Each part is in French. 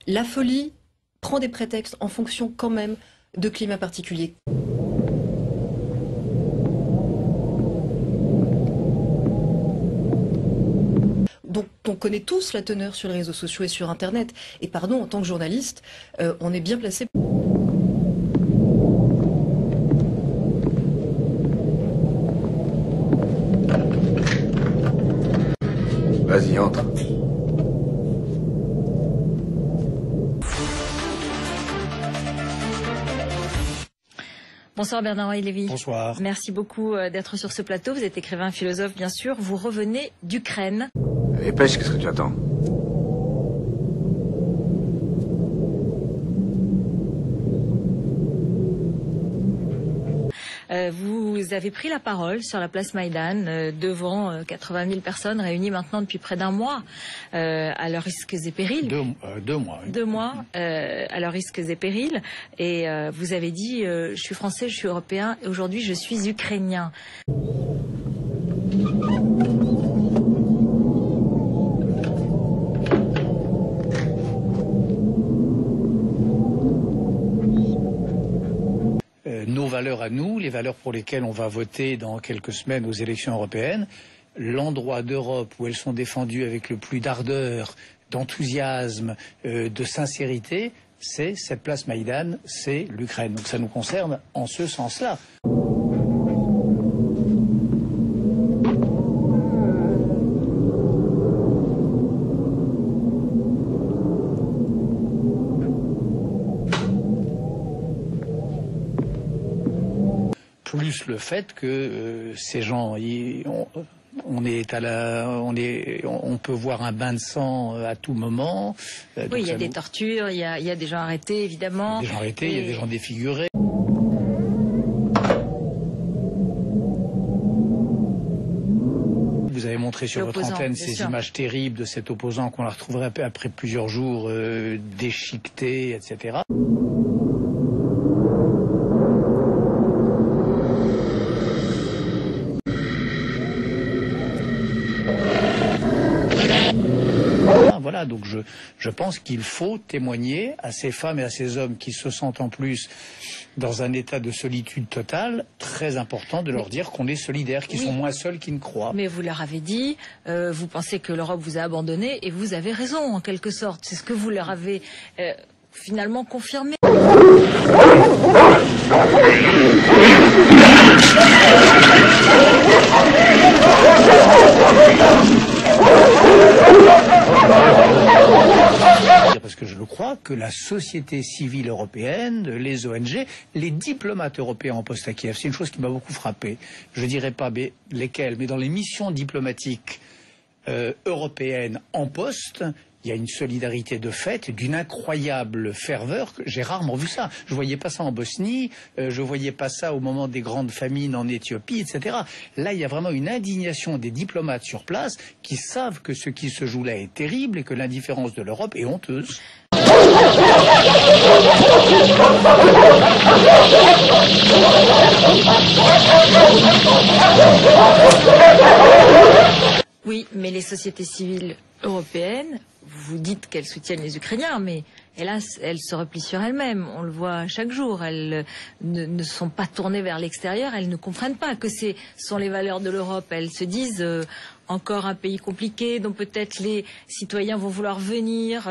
La folie prend des prétextes en fonction quand même de climats particuliers. Donc on connaît tous la teneur sur les réseaux sociaux et sur Internet. Et pardon, en tant que journaliste, on est bien placé. Vas-y, entre. Bonsoir Bernard-Henri Lévy. Bonsoir. Merci beaucoup d'être sur ce plateau. Vous êtes écrivain, philosophe bien sûr. Vous revenez d'Ukraine. Et pêche, qu'est-ce que tu attends? Vous avez pris la parole sur la place Maïdan devant 80 000 personnes réunies maintenant depuis près d'un mois à leurs risques et périls. 2 mois. Oui. 2 mois à leurs risques et périls. Et vous avez dit je suis français, je suis européen et aujourd'hui je suis ukrainien. Nos valeurs à nous, les valeurs pour lesquelles on va voter dans quelques semaines aux élections européennes, l'endroit d'Europe où elles sont défendues avec le plus d'ardeur, d'enthousiasme, de sincérité, c'est cette place Maïdan, c'est l'Ukraine. Donc ça nous concerne en ce sens-là. Plus le fait que ces gens, on peut voir un bain de sang à tout moment. Oui, il y a des tortures, il y a des gens arrêtés évidemment. Des gens arrêtés, il y a des gens défigurés. Vous avez montré sur votre antenne ces images terribles de cet opposant qu'on la retrouverait après plusieurs jours déchiqueté, etc. Voilà, donc je pense qu'il faut témoigner à ces femmes et à ces hommes qui se sentent en plus dans un état de solitude totale, très important de leur dire qu'on est solidaires, qu'ils sont moins seuls qu'ils ne croient. Mais vous leur avez dit, vous pensez que l'Europe vous a abandonné et vous avez raison en quelque sorte. C'est ce que vous leur avez finalement confirmé. Parce que je le crois que la société civile européenne, les ONG, les diplomates européens en poste à Kiev, c'est une chose qui m'a beaucoup frappé. Je dirais pas lesquels, mais dans les missions diplomatiques européennes en poste, il y a une solidarité de fait, d'une incroyable ferveur. J'ai rarement vu ça. Je voyais pas ça en Bosnie, je voyais pas ça au moment des grandes famines en Éthiopie, etc. Là, il y a vraiment une indignation des diplomates sur place qui savent que ce qui se joue là est terrible et que l'indifférence de l'Europe est honteuse. Oui, mais les sociétés civiles européennes, vous dites qu'elles soutiennent les Ukrainiens, mais hélas, elles se replient sur elles-mêmes. On le voit chaque jour. Elles ne sont pas tournées vers l'extérieur. Elles ne comprennent pas que ce sont les valeurs de l'Europe. Elles se disent encore un pays compliqué dont peut-être les citoyens vont vouloir venir.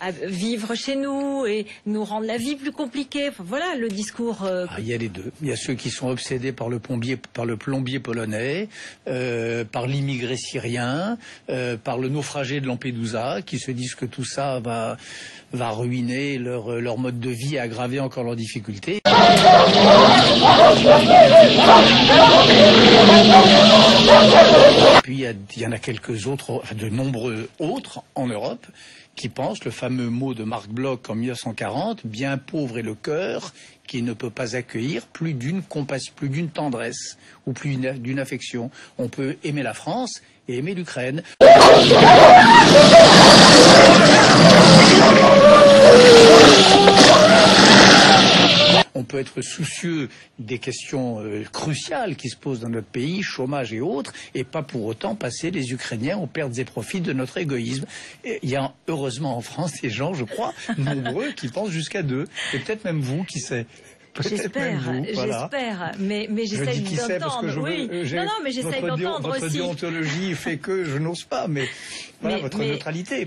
À vivre chez nous et nous rendre la vie plus compliquée. Enfin, voilà le discours. Il y a les deux. Il y a ceux qui sont obsédés par le plombier polonais, par l'immigré syrien, par le naufragé de Lampedusa, qui se disent que tout ça va ruiner leur mode de vie et aggraver encore leurs difficultés. Puis il y en a quelques autres, de nombreux autres en Europe, qui pensent le fameux mot de Marc Bloch en 1940, bien pauvre est le cœur qui ne peut pas accueillir plus d'une compassion, plus d'une tendresse ou plus d'une affection. On peut aimer la France et aimer l'Ukraine. On peut être soucieux des questions cruciales qui se posent dans notre pays, chômage et autres, et pas pour autant passer les Ukrainiens aux pertes et profits de notre égoïsme. Et il y a heureusement en France des gens, je crois, nombreux qui pensent jusqu'à deux. Et peut-être même vous, qui sait. J'espère, voilà. j'espère, mais j'essaie d'entendre. Oui. Non, mais j'essaie d'entendre aussi. Votre déontologie fait que je n'ose pas, mais voilà votre neutralité.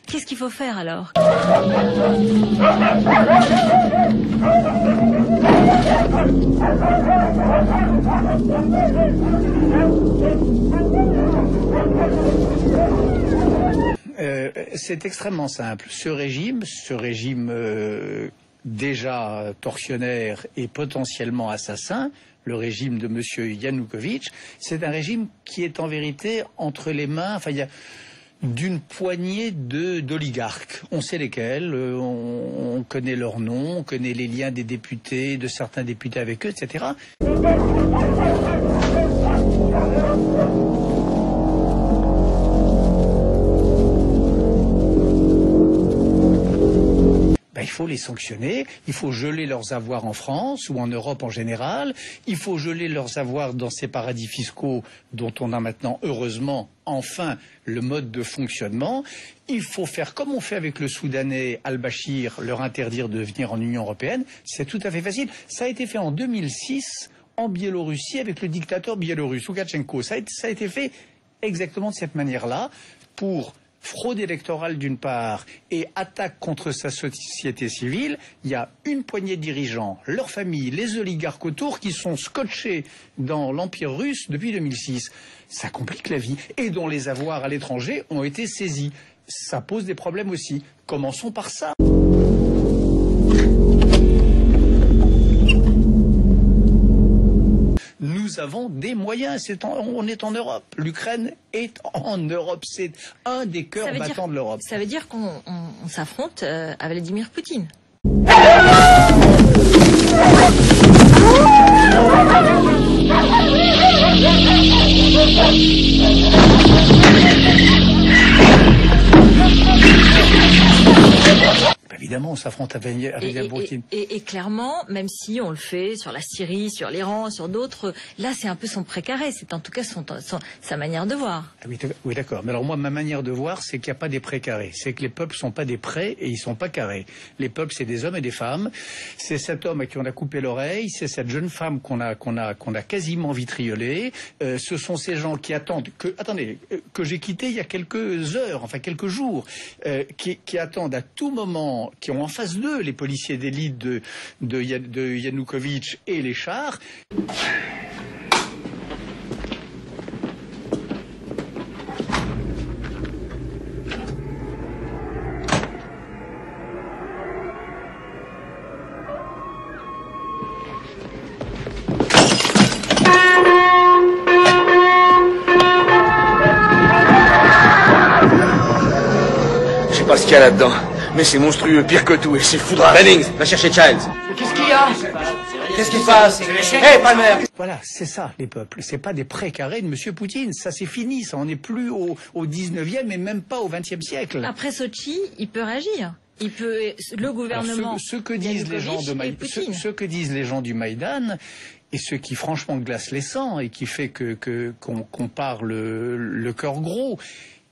Qu'est-ce qu'il faut faire alors? C'est extrêmement simple. Ce régime déjà tortionnaire et potentiellement assassin, le régime de M. Yanukovych, c'est un régime qui est en vérité entre les mains, il y a d'une poignée d'oligarques. On sait lesquels, on connaît leurs noms, on connaît les liens des députés, de certains députés avec eux, etc. Il faut les sanctionner, il faut geler leurs avoirs en France ou en Europe en général, il faut geler leurs avoirs dans ces paradis fiscaux dont on a maintenant, heureusement, enfin le mode de fonctionnement. Il faut faire comme on fait avec le Soudanais al-Bachir, leur interdire de venir en Union européenne. C'est tout à fait facile. Ça a été fait en 2006 en Biélorussie avec le dictateur biélorusse, Loukachenko. Ça a été fait exactement de cette manière-là pour fraude électorale d'une part et attaque contre sa société civile. Il y a une poignée de dirigeants, leurs familles, les oligarques autour qui sont scotchés dans l'Empire russe depuis 2006. Ça complique la vie et dont les avoirs à l'étranger ont été saisis. Ça pose des problèmes aussi. Commençons par ça. Nous avons des moyens, on est en Europe. L'Ukraine est en Europe, c'est un des cœurs battants de l'Europe. Ça veut dire qu'on s'affronte à Vladimir Poutine. Évidemment, on s'affronte à Vladimir Poutine. Et clairement, même si on le fait sur la Syrie, sur l'Iran, sur d'autres, là c'est un peu son précaré, c'est en tout cas sa manière de voir. Ah oui, d'accord. Mais alors moi, ma manière de voir, c'est qu'il n'y a pas des précarés. C'est que les peuples sont pas des prés et ils sont pas carrés. Les peuples, c'est des hommes et des femmes. C'est cet homme à qui on a coupé l'oreille, c'est cette jeune femme qu'on a quasiment vitriolée. Ce sont ces gens qui attendent que j'ai quitté il y a quelques heures, enfin quelques jours, qui attendent à tout moment, qui ont en face d'eux les policiers d'élite de Yanukovych et les chars. Je sais pas ce qu'il y a là-dedans. Mais c'est monstrueux, pire que tout, et c'est foudrage. Bennings, va chercher Childs. Qu'est-ce qu'il y a? Qu'est-ce qui se passe? Hé, Palmer! Voilà, c'est ça, les peuples. C'est pas des précarés de M. Poutine. Ça, c'est fini. Ça, on n'est plus au 19e et même pas au 20e siècle. Après Sochi, il peut réagir. Le gouvernement. Alors, ce que disent les gens ce que disent les gens du Maïdan, et ce qui franchement glace les sangs et qui fait qu'on parle le cœur gros,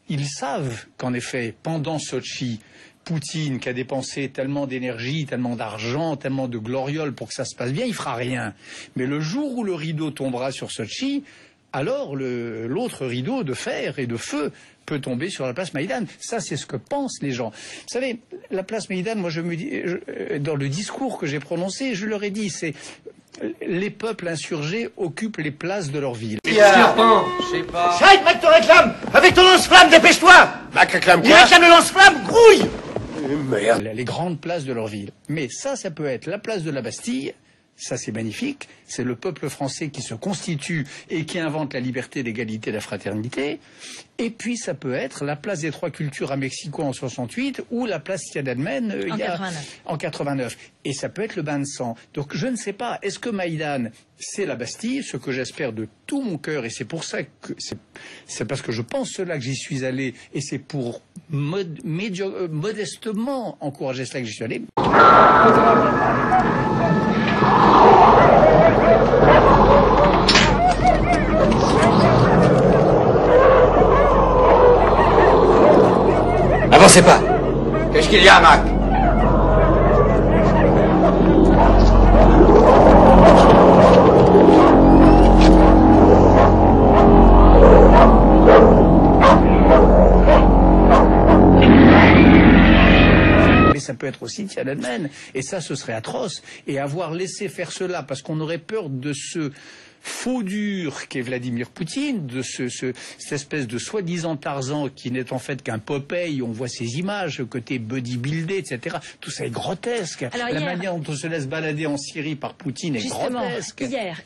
ils savent qu'en effet, pendant Sochi, Poutine, qui a dépensé tellement d'énergie, tellement d'argent, tellement de glorioles pour que ça se passe bien, il fera rien. Mais le jour où le rideau tombera sur Sochi, alors l'autre rideau de fer et de feu peut tomber sur la place Maïdan. Ça, c'est ce que pensent les gens. Vous savez, la place Maïdan, moi, dans le discours que j'ai prononcé, je leur ai dit, c'est les peuples insurgés occupent les places de leur ville. Je sais pas. Scheid, Mac te réclame! Avec ton lance-flamme, dépêche-toi! Mac réclame Il quoi? réclame le lance-flamme, grouille! Merde. Les grandes places de leur ville. Mais ça peut être la place de la Bastille. Ça, c'est magnifique. C'est le peuple français qui se constitue et qui invente la liberté, l'égalité, la fraternité. Et puis, ça peut être la place des Trois Cultures à Mexico en 68 ou la place Tiananmen en 89. Et ça peut être le bain de sang. Donc, je ne sais pas. Est-ce que Maïdan, c'est la Bastille? Ce que j'espère de tout mon cœur. Et c'est pour ça que c'est parce que je pense cela que j'y suis allé. Et c'est pour modestement encourager cela que j'y suis allé. Avancez pas. Qu'est-ce qu'il y a, Mac? Mais ça peut être aussi Tiananmen, et ça ce serait atroce. Et avoir laissé faire cela parce qu'on aurait peur de ce faux dur qu'est Vladimir Poutine, de cette espèce de soi-disant Tarzan qui n'est en fait qu'un Popeye, on voit ces images, côté bodybuildé, etc. Tout ça est grotesque. Alors, la hier, manière dont on se laisse balader en Syrie par Poutine est justement, grotesque. hier.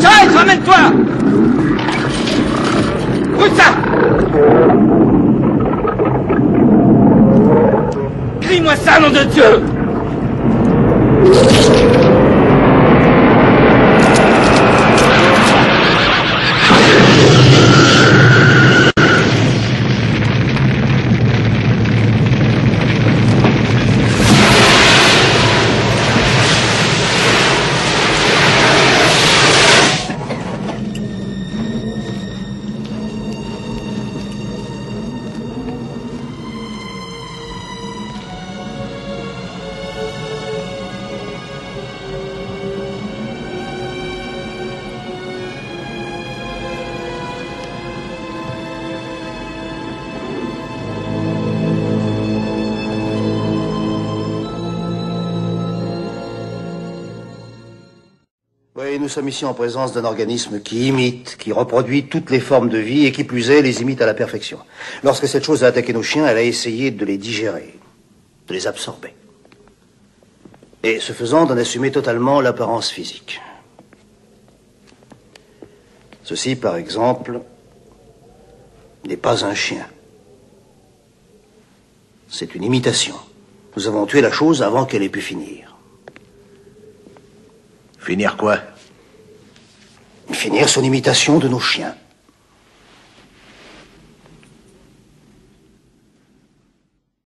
Charles, ramène-toi! Écoute ça! Crie-moi ça, nom de Dieu! Oui, nous sommes ici en présence d'un organisme qui imite, qui reproduit toutes les formes de vie et qui plus est, les imite à la perfection. Lorsque cette chose a attaqué nos chiens, elle a essayé de les digérer, de les absorber. Et ce faisant, d'en assumer totalement l'apparence physique. Ceci, par exemple, n'est pas un chien. C'est une imitation. Nous avons tué la chose avant qu'elle ait pu finir. Finir quoi? Finir son imitation de nos chiens.